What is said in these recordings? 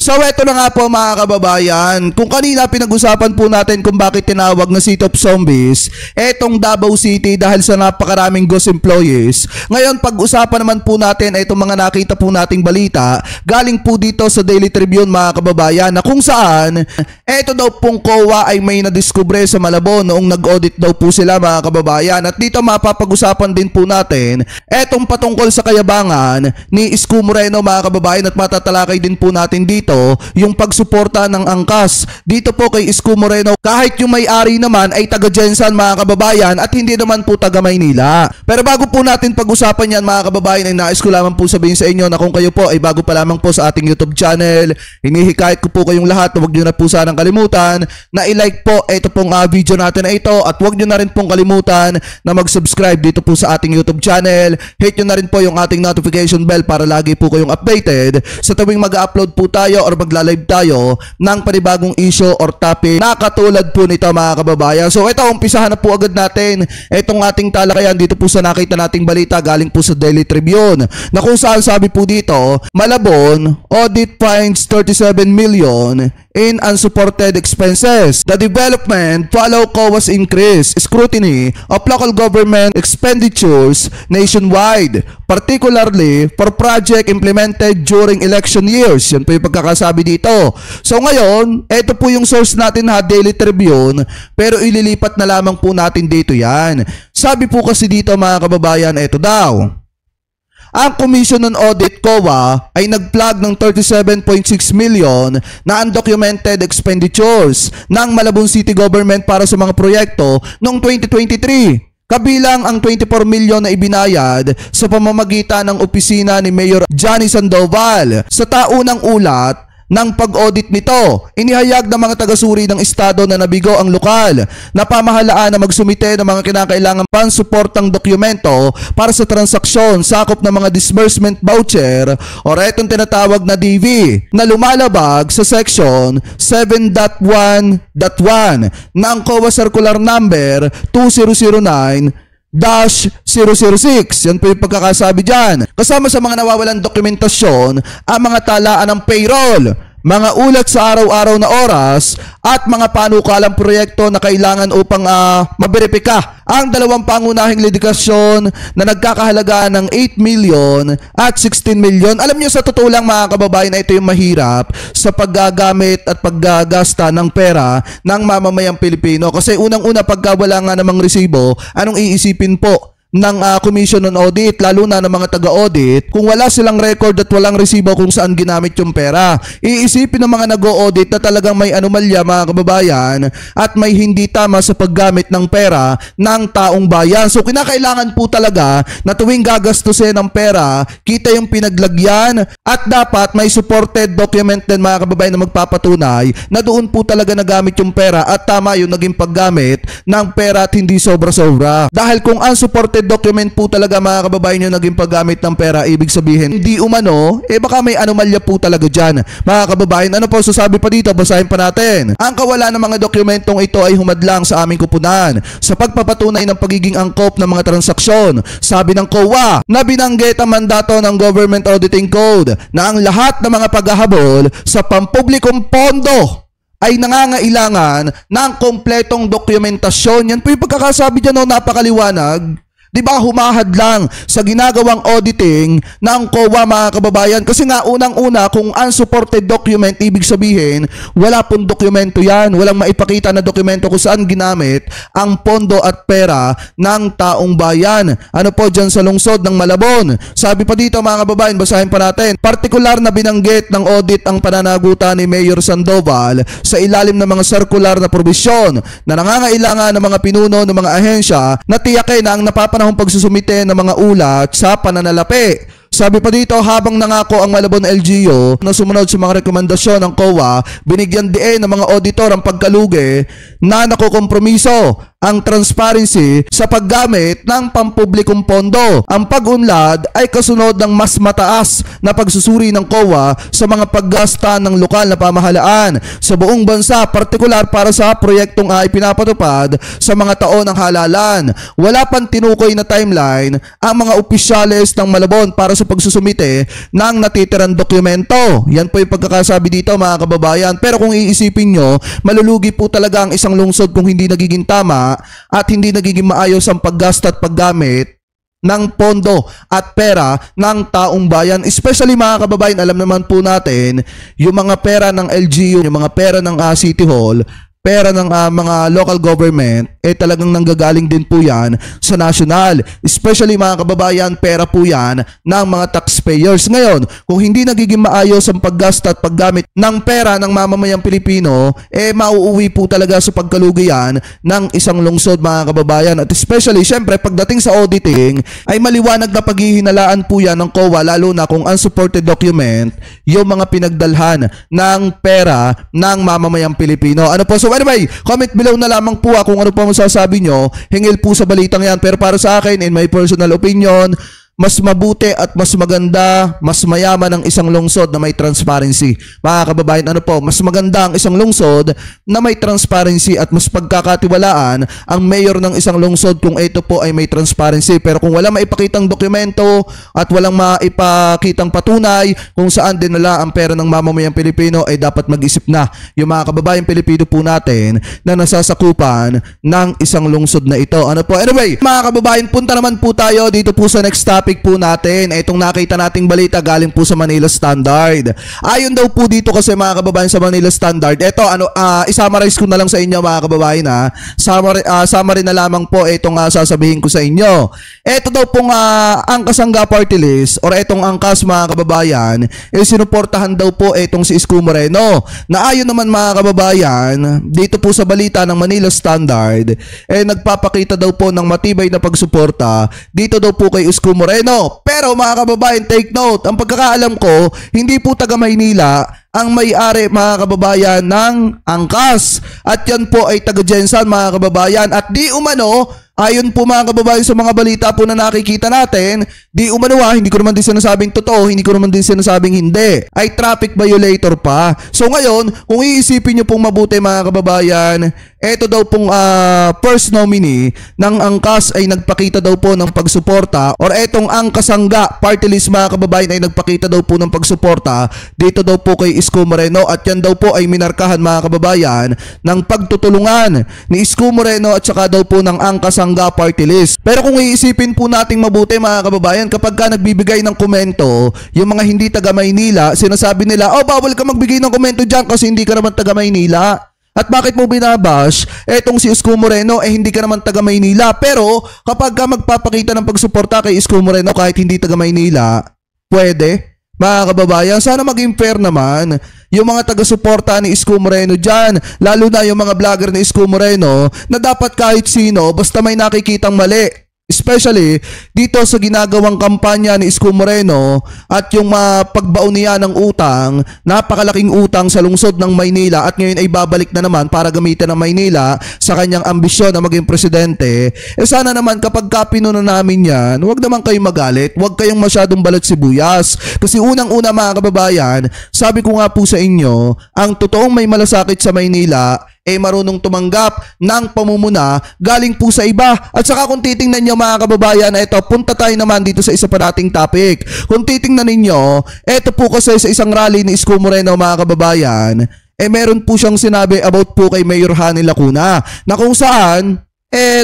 So eto na nga po mga kababayan, kung kanina pinag-usapan po natin kung bakit tinawag na City of Zombies, etong Davao City dahil sa napakaraming ghost employees. Ngayon pag-usapan naman po natin itong mga nakita po nating balita galing po dito sa Daily Tribune mga kababayan, na kung saan eto daw pong COA ay may nadiskubre sa Malabon noong nag-audit daw po sila mga kababayan. At dito mapapag-usapan din po natin etong patungkol sa kayabangan ni Isko Moreno mga kababayan, at matatalakay din po natin dito yung pagsuporta ng angkas dito po kay Isko Moreno, kahit yung may-ari naman ay taga Jensan mga kababayan at hindi naman po taga Maynila. Pero bago po natin pag-usapan yan mga kababayan, ay nais ko lamang po sabihin sa inyo na kung kayo po ay bago pa lamang po sa ating YouTube channel, hinihikayat ko po kayong lahat na huwag nyo na po sanang kalimutan na i-like po ito pong video natin na ito, at huwag nyo na rin pong kalimutan na mag-subscribe dito po sa ating YouTube channel. Hit nyo na rin po yung ating notification bell para lagi po kayong updated sa tuwing mag-upload po tayo or magla-live tayo ng panibagong issue or topic na katulad po nito mga kababayan. So ito, umpisahan na po agad natin itong ating talakayan dito po sa nakita nating balita galing po sa Daily Tribune, na kung saan sabi po dito, Malabon, audit finds 37 million in unsupported expenses. The development follow COA's increased scrutiny of local government expenditures nationwide, particularly for project implemented during election years. Yan po yung pagkakasabi dito. So ngayon, ito po yung source natin na Daily Tribune, pero ililipat na lamang po natin dito yan. Sabi po kasi dito mga kababayan, ito daw. Ang Commission on Audit COA ay nag-flag ng 37.6 million na undocumented expenditures ng Malabon City Government para sa mga proyekto noong 2023. Kabilang ang 24 million na ibinayad sa pamamagitan ng opisina ni Mayor Johnny Sandoval. Sa taunang ulat ng pag-audit nito, inihayag ng mga taga-suri ng estado na nabigo ang lokal na pamahalaan na magsumite ng mga kinakailangan pansuportang dokumento para sa transaksyon sakop ng mga disbursement voucher o etong tinatawag na DV na lumalabag sa section 7.1.1 ng COA Circular Number 2009-006. Yan po yung pagkakasabi dyan. Kasama sa mga nawawalan dokumentasyon ang mga talaan ng payroll, mga ulat sa araw-araw na oras at mga panukalang proyekto na kailangan upang maberipika ang dalawang pangunahing litikasyon na nagkakahalaga ng 8 million at 16 million. Alam niyo, sa totoo lang mga kababayan, na ito yung mahirap sa paggagamit at paggagasta ng pera ng mamamayang Pilipino. Kasi unang-una, pagka wala nga namang resibo, anong iisipin po ng Commission on Audit, lalo na ng mga taga-audit, kung wala silang record at walang resibo kung saan ginamit yung pera? Iisipin ng mga nag-audit na talagang may anomalya mga kababayan at may hindi tama sa paggamit ng pera ng taong bayan. So kinakailangan po talaga na tuwing gagastusin ng pera, kita yung pinaglagyan at dapat may supported document din mga kababayan na magpapatunay na doon po talaga nagamit yung pera at tama yung naging paggamit ng pera at hindi sobra-sobra. Dahil kung unsupported document po talaga mga kababayan yung naging paggamit ng pera, ibig sabihin hindi umano, baka may anomalya po talaga dyan mga kababayan. Ano po sasabi pa dito? Basahin pa natin. Ang kawalan ng mga dokumentong ito ay humadlang sa aming kupunan sa pagpapatunay ng pagiging angkop ng mga transaksyon. Sabi ng COA na binanggit ang mandato ng Government Auditing Code na ang lahat ng mga paghahabol sa pampublikong pondo ay nangangailangan ng kompletong dokumentasyon. Yan po yung pagkakasabi dyan, napakaliwanag. Diba humahad lang sa ginagawang auditing ng COA mga kababayan? Kasi nga unang-una, kung unsupported document, ibig sabihin wala pong dokumento yan, walang maipakita na dokumento kung saan ginamit ang pondo at pera ng taong bayan. Ano po dyan sa lungsod ng Malabon? Sabi pa dito mga kababayan, basahin pa natin. Partikular na binanggit ng audit ang pananagutan ni Mayor Sandoval sa ilalim ng mga circular na probisyon na nangangailangan ng mga pinuno ng mga ahensya na tiyakin na ang napapanahong pagsusumite ng mga ulat sa pananalapi. Sabi pa dito, habang nangako ang Malabon LGU na sumunod sa mga rekomendasyon ng COA, binigyan din ng mga auditor ang pagkalugi na nakukompromiso ang transparency sa paggamit ng pampublikong pondo. Ang pag-unlad ay kasunod ng mas mataas na pagsusuri ng COA sa mga paggasta ng lokal na pamahalaan sa buong bansa, partikular para sa proyektong ipinapatupad sa mga taon ng halalan. Wala pang tinukoy na timeline ang mga opisyales ng Malabon para sa pagsusumite ng natitirang dokumento. Yan po yung pagkakasabi dito mga kababayan. Pero kung iisipin nyo, malulugi po talaga ang isang lungsod kung hindi nagiging tama at hindi nagiging maayos ang paggasta at paggamit ng pondo at pera ng taong bayan. Especially mga kababayan, alam naman po natin yung mga pera ng LGU, yung mga pera ng City Hall, pera ng mga local government, talagang nanggagaling din po yan sa national. Especially mga kababayan, pera po yan ng mga taxpayers. Ngayon, kung hindi nagiging maayos ang paggasta at paggamit ng pera ng mamamayang Pilipino, mauuwi po talaga sa pagkalugian ng isang lungsod mga kababayan. At especially, syempre, pagdating sa auditing, ay maliwanag na paghihinalaan po yan ng COA, lalo na kung unsupported document, yung mga pinagdalhan ng pera ng mamamayang Pilipino. Ano po? So anyway, comment below na lamang po kung ano po masasabi nyo hingil po sa balitang yan. Pero para sa akin, in my personal opinion, mas mabuti at mas maganda, mas mayaman ang isang lungsod na may transparency. Mga kababayan, ano po, mas maganda ang isang lungsod na may transparency at mas pagkakatiwalaan ang mayor ng isang lungsod kung ito po ay may transparency. Pero kung wala maipakitang dokumento at walang maipakitang patunay kung saan dinala ang pera ng mamamayang Pilipino, ay dapat mag-isip na yung mga kababayan Pilipino po natin na nasasakupan ng isang lungsod na ito. Ano po? Anyway, mga kababayan, punta naman po tayo dito po sa next topic po natin. Itong nakita nating balita galing po sa Manila Standard. Ayon daw po dito kasi mga kababayan sa Manila Standard, ito i-summarize ko na lang sa inyo mga kababayan summary na lamang po itong sasabihin ko sa inyo. Ito daw pong Angkas Angga Party List or itong angkas mga kababayan, sinuportahan daw po itong si Isko Moreno, na ayon naman mga kababayan dito po sa balita ng Manila Standard, nagpapakita daw po ng matibay na pagsuporta dito daw po kay Isko Moreno. Pero mga kababayan, take note, ang pagkakaalam ko, hindi po taga Maynila ang may-ari mga kababayan ng angkas. At yan po ay taga Jensan mga kababayan. At di umano, ayon po mga kababayan sa mga balita po na nakikita natin, di umano hindi ko naman din sinasabing totoo, hindi ko naman din sinasabing hindi, ay traffic violator pa. So ngayon, kung iisipin nyo pong mabuti mga kababayan, eto daw pong first nominee ng angkas ay nagpakita daw po ng pagsuporta, or etong Angkas Angga Party List mga kababayan ay nagpakita daw po ng pagsuporta dito daw po kay Isko Moreno. At yan daw po ay minarkahan mga kababayan ng pagtutulungan ni Isko Moreno at saka daw po ng Angkas Angga Party List. Pero kung iisipin po nating mabuti mga kababayan, kapag ka nagbibigay ng komento yung mga hindi taga Maynila, sinasabi nila, bawal ka magbigay ng komento dyan kasi hindi ka naman taga Maynila. At bakit mo binabash etong si Isko Moreno, hindi ka naman taga Maynila? Pero kapag ka magpapakita ng pagsuporta kay Isko Moreno kahit hindi taga Maynila, pwede. Mga kababayan, sana maging fair naman yung mga taga-suporta ni Isko Moreno dyan, lalo na yung mga vlogger ni Isko Moreno, na dapat kahit sino basta may nakikitang mali, especially dito sa ginagawang kampanya ni Isko Moreno at yung pagbaon niya ng utang, napakalaking utang sa lungsod ng Maynila, at ngayon ay babalik na naman para gamitin ng Maynila sa kanyang ambisyon na maging presidente. Sana naman kapag pinuno namin yan, huwag naman kayong magalit, huwag kayong masyadong balat sibuyas, kasi unang-una mga kababayan, sabi ko nga po sa inyo, ang totoong may malasakit sa Maynila marunong tumanggap ng pamumuna galing po sa iba. At saka kung titingnan nyo mga kababayan, punta tayo naman dito sa isa pa nating topic. Kung titingnan ninyo, ito po kasi sa isang rally ni Isko Moreno mga kababayan, meron po siyang sinabi about po kay Mayor Hani Lacuna, na kung saan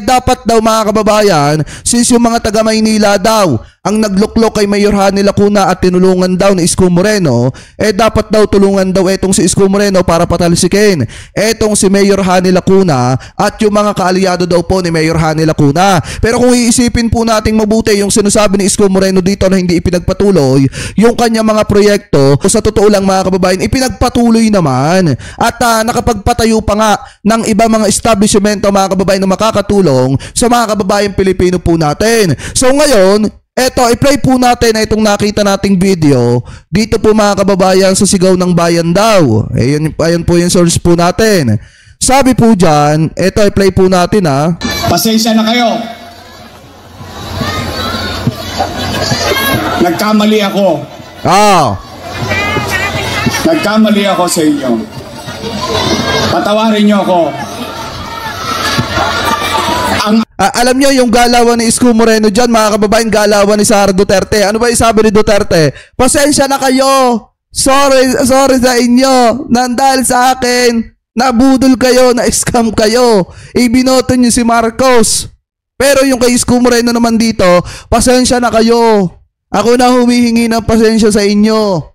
dapat daw mga kababayan, since yung mga taga Maynila daw ang nagluklok kay Mayor Hani Lacuna at tinulungan daw ni Isko Moreno, dapat daw tulungan daw etong si Isko Moreno para patalsikin etong si Mayor Hani Lacuna at yung mga kaalyado daw po ni Mayor Hani Lacuna. Pero kung iisipin po nating mabuti yung sinasabi ni Isko Moreno dito na hindi ipinagpatuloy yung kanyang mga proyekto, sa totoo lang mga kababayan, ipinagpatuloy naman at nakapagpatayo pa nga ng iba mga establishmento mga kababayan na makakatulong sa mga kababayan Pilipino po natin. So ngayon, i-play po natin itong nakita nating video dito po mga kababayan sa Sigaw ng Bayan daw. Ayun po yung source po natin. Sabi po dyan, eto i-play po natin ha. Pasensya na kayo. Nagkamali ako. Nagkamali ako sa inyo. Patawarin niyo ako. Alam nyo yung galawan ni Isko Moreno dyan, mga kababayan, galawan ni Sara Duterte. Ano ba yung sabi ni Duterte? Pasensya na kayo. Sorry sa inyo. Dahil sa akin, nabudol kayo, na-scam kayo. Ibinoto nyo si Marcos. Pero yung kay Isko Moreno naman dito, pasensya na kayo. Ako na humihingi ng pasensya sa inyo.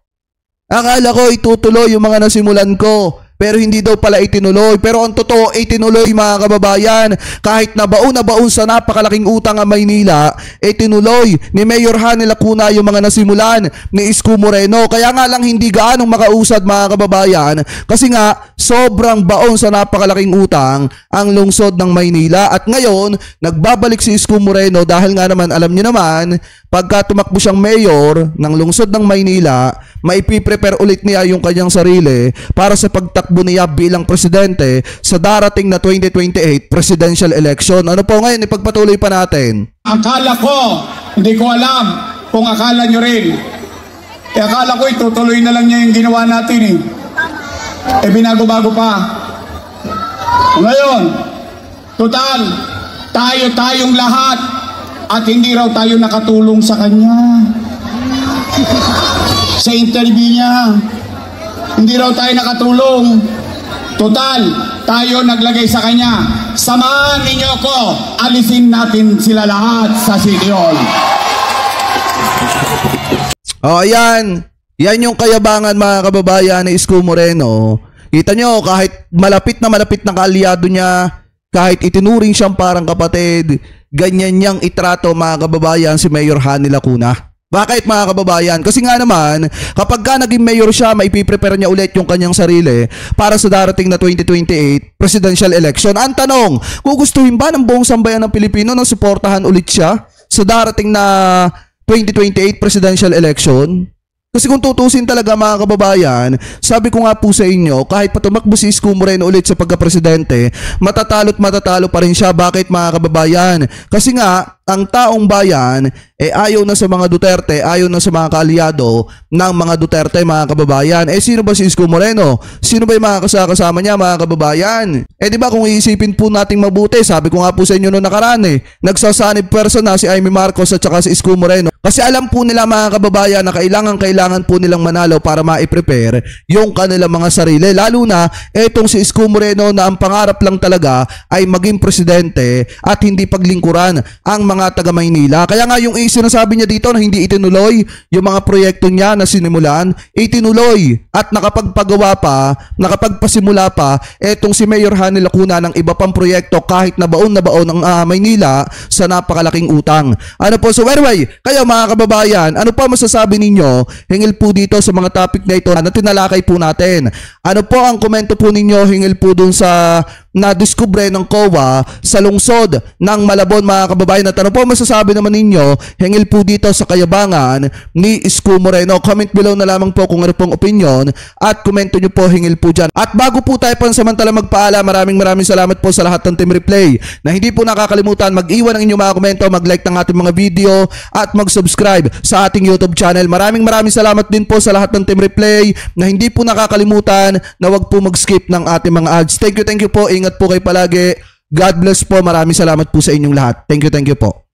Akala ko itutuloy yung mga nasimulan ko. Pero hindi daw pala itinuloy. Pero ang totoo, itinuloy mga kababayan. Kahit na baon sa napakalaking utang ang Maynila, itinuloy ni Mayor Hanny Lacuna yung mga nasimulan ni Isko Moreno. Kaya nga lang hindi gaanong makausad mga kababayan. Kasi nga, sobrang baon sa napakalaking utang ang lungsod ng Maynila. At ngayon, nagbabalik si Isko Moreno dahil nga naman, alam niyo naman, pagka tumakbo siyang mayor ng lungsod ng Maynila, maipiprepare ulit niya yung kanyang sarili para sa pagtakbo niya bilang presidente sa darating na 2028 presidential election. Ano po ngayon, ipagpatuloy pa natin. Akala ko, hindi ko alam kung akala nyo rin. Akala ko itutuloy na lang niya yung ginawa natin eh. Binago-bago pa. Ngayon, total, tayong lahat at hindi raw tayo nakatulong sa kanya. Sa interview niya, hindi raw tayo nakatulong. Total, tayo naglagay sa kanya. Samahan ninyo ko, alisin natin sila lahat sa City Hall. Ayan. Yan yung kayabangan mga kababayan ni Isko Moreno. Kita nyo, kahit malapit na kaalyado niya, kahit itinuring siyang parang kapatid, ganyan niyang itrato mga kababayan si Mayor Hanny Lacuna. Bakit mga kababayan? Kasi nga naman, kapag ka naging mayor siya, maipiprepare niya ulit yung kanyang sarili para sa darating na 2028 presidential election. Ang tanong, gugustuhin ba ng buong sambayan ng Pilipino na suportahan ulit siya sa darating na 2028 presidential election? Kasi kung tutusin talaga mga kababayan, sabi ko nga po sa inyo, kahit pa tumakbo si Isko Moreno ulit sa pagka-presidente, matatalo pa rin siya. Bakit mga kababayan? Kasi nga, ang taong bayan ayaw na sa mga Duterte, ayaw na sa mga kaalyado ng mga Duterte mga kababayan. Sino ba si Isko Moreno? Sino ba yung mga kasama niya mga kababayan? Di ba kung iisipin po nating mabuti, sabi ko nga po sa inyo noong nakaraan nagsasanib person na si Amy Marcos at saka si Isko Moreno. Kasi alam po nila mga kababayan na kailangan po nilang manalo para ma-prepare yung kanilang mga sarili. Lalo na etong si Isko Moreno na ang pangarap lang talaga ay maging presidente at hindi paglingkuran ang mga taga Maynila. Kaya nga yung sinasabi niya dito na hindi itinuloy yung mga proyekto niya na sinimulan, itinuloy at nakapagpasimula pa etong si Mayor Hanny Lacuna ng iba pang proyekto kahit na baon ang Maynila sa napakalaking utang. Ano po, so anyway, kayo mga kababayan, ano pa masasabi ninyo hingil po dito sa mga topic na ito na tinalakay po natin? Ano po ang komento po ninyo hingil po dun sa na-discover ng COA sa lungsod ng Malabon mga kababayan? At ano po masasabi naman ninyo hingil po dito sa kayabangan ni Isko Moreno? Comment below na lamang po kung ano pong opinion at komento nyo po hingil po dyan. At bago po tayo pansamantala magpaalam, maraming salamat po sa lahat ng Team Replay na hindi po nakakalimutan mag-iwan ng inyong mga komento, mag-like ng ating mga video at mag-subscribe sa ating YouTube channel. Maraming salamat din po sa lahat ng Team Replay na hindi po nakakalimutan na wag po mag-skip ng ating mga ads. Thank you po. Ingat po kayo palagi. God bless po. Maraming salamat po sa inyong lahat. Thank you po.